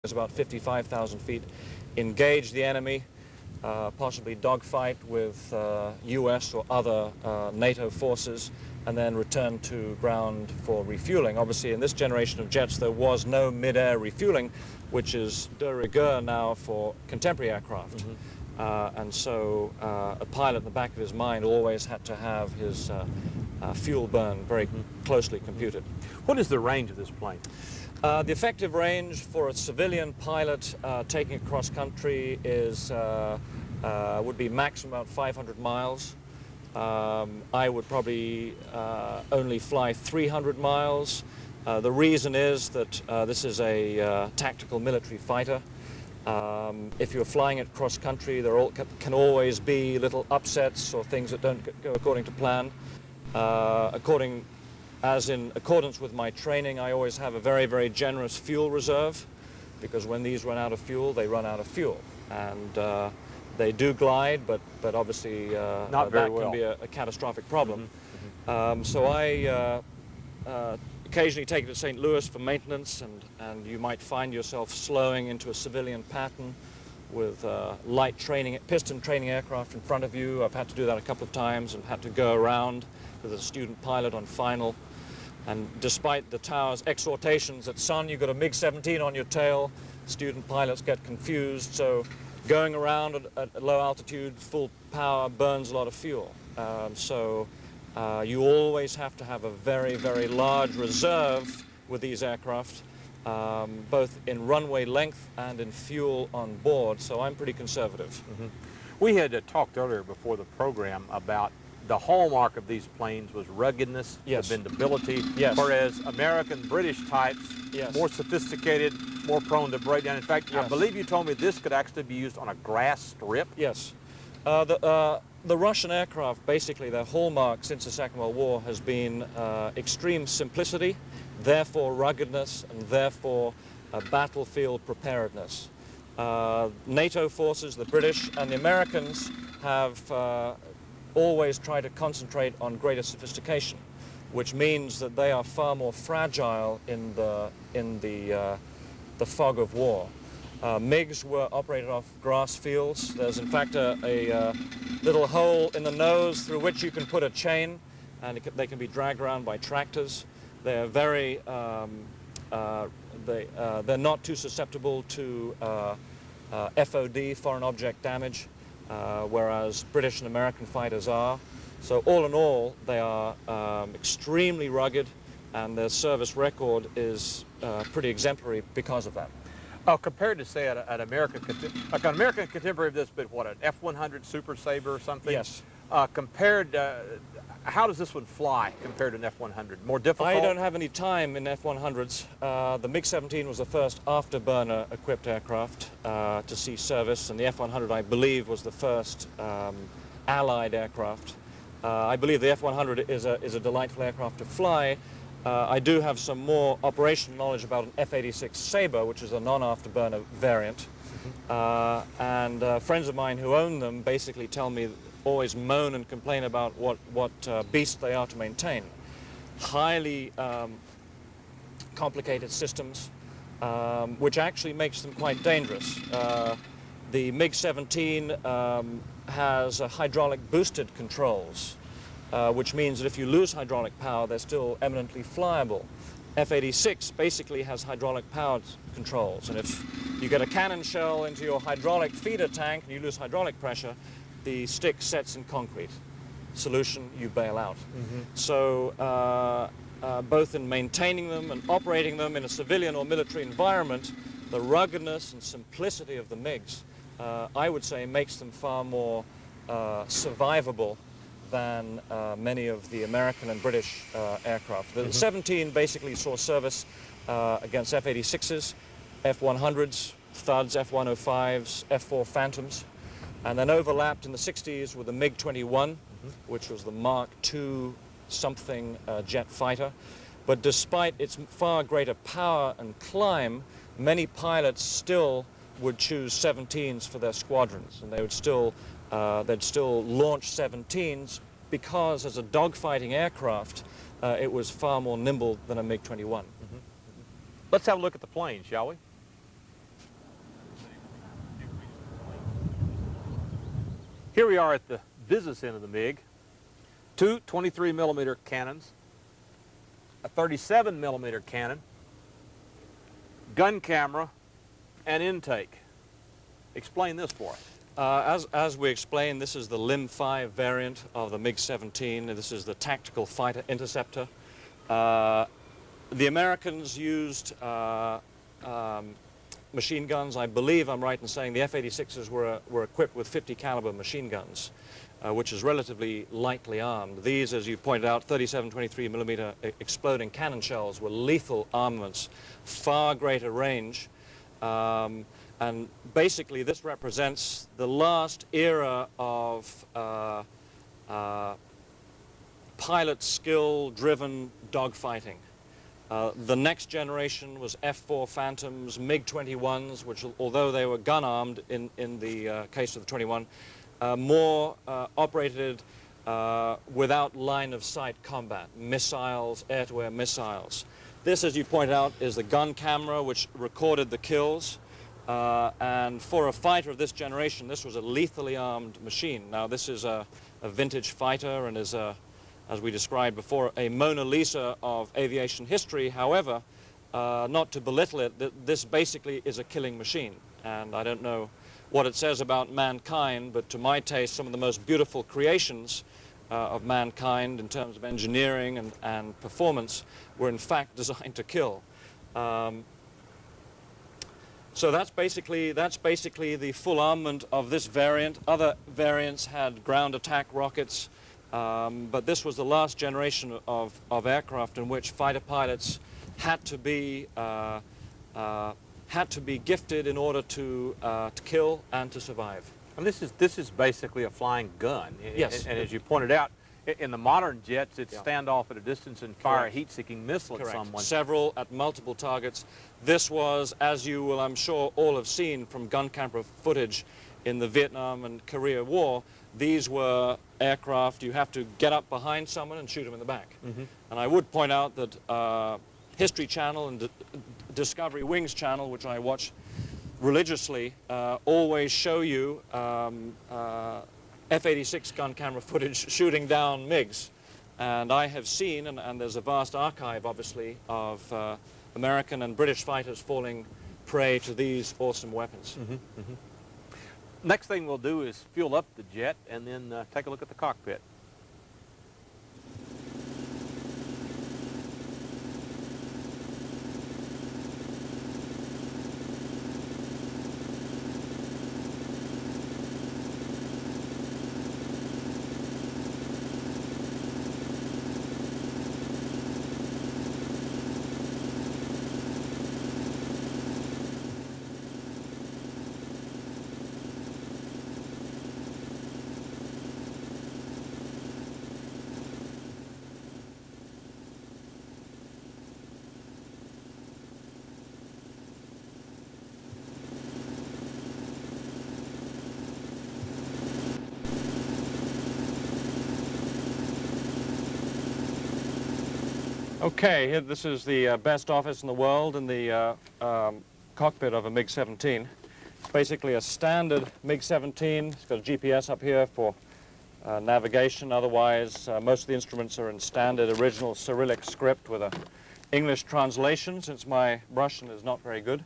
is about 55,000 feet, engage the enemy, possibly dogfight with US or other NATO forces, and then return to ground for refueling. Obviously, in this generation of jets, there was no mid-air refueling, which is de rigueur now for contemporary aircraft. And so a pilot in the back of his mind always had to have his fuel burn very closely computed. What is the range of this plane? The effective range for a civilian pilot taking it cross country is would be maximum about 500 miles. I would probably only fly 300 miles. The reason is that this is a tactical military fighter. If you're flying it cross country, there can always be little upsets or things that don't go according to plan. As in accordance with my training, I always have a very, very generous fuel reserve, because when these run out of fuel, they run out of fuel. And they do glide, but obviously that can be a catastrophic problem. So I occasionally take it to St. Louis for maintenance, and you might find yourself slowing into a civilian pattern with light training, piston training aircraft in front of you. I've had to do that a couple of times and had to go around with a student pilot on final. And despite the tower's exhortations that, son, you've got a MiG-17 on your tail, student pilots get confused. So going around at low altitude, full power, burns a lot of fuel. You always have to have a very, very large reserve with these aircraft, both in runway length and in fuel on board. So I'm pretty conservative. We had talked earlier before the program about the hallmark of these planes was ruggedness, dependability, whereas American, British types, more sophisticated, more prone to breakdown. In fact, I believe you told me this could actually be used on a grass strip. Yes. The Russian aircraft, basically their hallmark since the Second World War has been extreme simplicity, therefore ruggedness, and therefore battlefield preparedness. NATO forces, the British and the Americans, have always try to concentrate on greater sophistication, which means that they are far more fragile in the fog of war. MiGs were operated off grass fields. There's in fact a little hole in the nose through which you can put a chain, and they can be dragged around by tractors. They're very they're not too susceptible to FOD, foreign object damage, whereas British and American fighters are. So all in all, they are extremely rugged, and their service record is pretty exemplary because of that. Compared to, say, an American contemporary of this, but what, an F-100 Super Sabre or something? Yes. How does this one fly compared to an F-100? More difficult? I don't have any time in F-100s. The MiG-17 was the first afterburner equipped aircraft to see service, and the F-100, I believe, was the first Allied aircraft. I believe the F-100 is a delightful aircraft to fly. I do have some more operational knowledge about an F-86 Sabre, which is a non-afterburner variant. And friends of mine who own them basically tell me, always moan and complain about what beasts they are to maintain. Highly complicated systems, which actually makes them quite dangerous. The MiG-17 has hydraulic boosted controls, which means that if you lose hydraulic power, they're still eminently flyable. F-86 basically has hydraulic powered controls, and if you get a cannon shell into your hydraulic feeder tank and you lose hydraulic pressure, the stick sets in concrete. Solution, you bail out. So both in maintaining them and operating them in a civilian or military environment, the ruggedness and simplicity of the MiGs, I would say, makes them far more survivable than many of the American and British aircraft. The 17 basically saw service against F-86s, F-100s, Thuds, F-105s, F-4 Phantoms, and then overlapped in the 60s with the MiG-21, which was the Mark II something jet fighter. But despite its far greater power and climb, many pilots still would choose 17s for their squadrons, and they would still they'd still launch 17s because as a dogfighting aircraft, it was far more nimble than a MiG-21. Let's have a look at the plane, shall we? Here we are at the business end of the MiG. Two 23mm cannons, a 37mm cannon, gun camera, and intake. Explain this for us. As we explained, this is the Lim 5 variant of the MiG-17. This is the tactical fighter interceptor. The Americans used machine guns. I believe I'm right in saying the F-86s were equipped with 50 caliber machine guns, which is relatively lightly armed. These, as you pointed out, 37, 23mm exploding cannon shells were lethal armaments, far greater range. And basically this represents the last era of pilot skill-driven dogfighting. The next generation was F-4 Phantoms, MiG-21s, which although they were gun-armed in the case of the 21, more operated without line-of-sight combat, missiles, air-to-air missiles. This, as you pointed out, is the gun camera, which recorded the kills. And for a fighter of this generation, this was a lethally armed machine. Now, this is a vintage fighter and is, as we described before, a Mona Lisa of aviation history. However, not to belittle it, this basically is a killing machine. And I don't know what it says about mankind, but to my taste, some of the most beautiful creations of mankind in terms of engineering and performance were in fact designed to kill. So that's basically the full armament of this variant. Other variants had ground attack rockets, but this was the last generation of aircraft in which fighter pilots had to be gifted in order to kill and to survive. And this is basically a flying gun. Yes. And as you pointed out, in the modern jets, it's standoff at a distance and fire Correct. a heat-seeking missile at someone. Several at multiple targets. This was, as you will, I'm sure, all have seen from gun camera footage in the Vietnam and Korea War, these were aircraft you have to get up behind someone and shoot them in the back. Mm-hmm. And I would point out that History Channel and Discovery Wings Channel, which I watch religiously, always show you F-86 gun camera footage shooting down MiGs. And I have seen, and there's a vast archive, obviously, of American and British fighters falling prey to these awesome weapons. Mm-hmm, mm-hmm. Next thing we'll do is fuel up the jet and then take a look at the cockpit. Okay, here, this is the best office in the world in the cockpit of a MiG-17. Basically a standard MiG-17. It's got a GPS up here for navigation. Otherwise, most of the instruments are in standard original Cyrillic script with an English translation, since my Russian is not very good.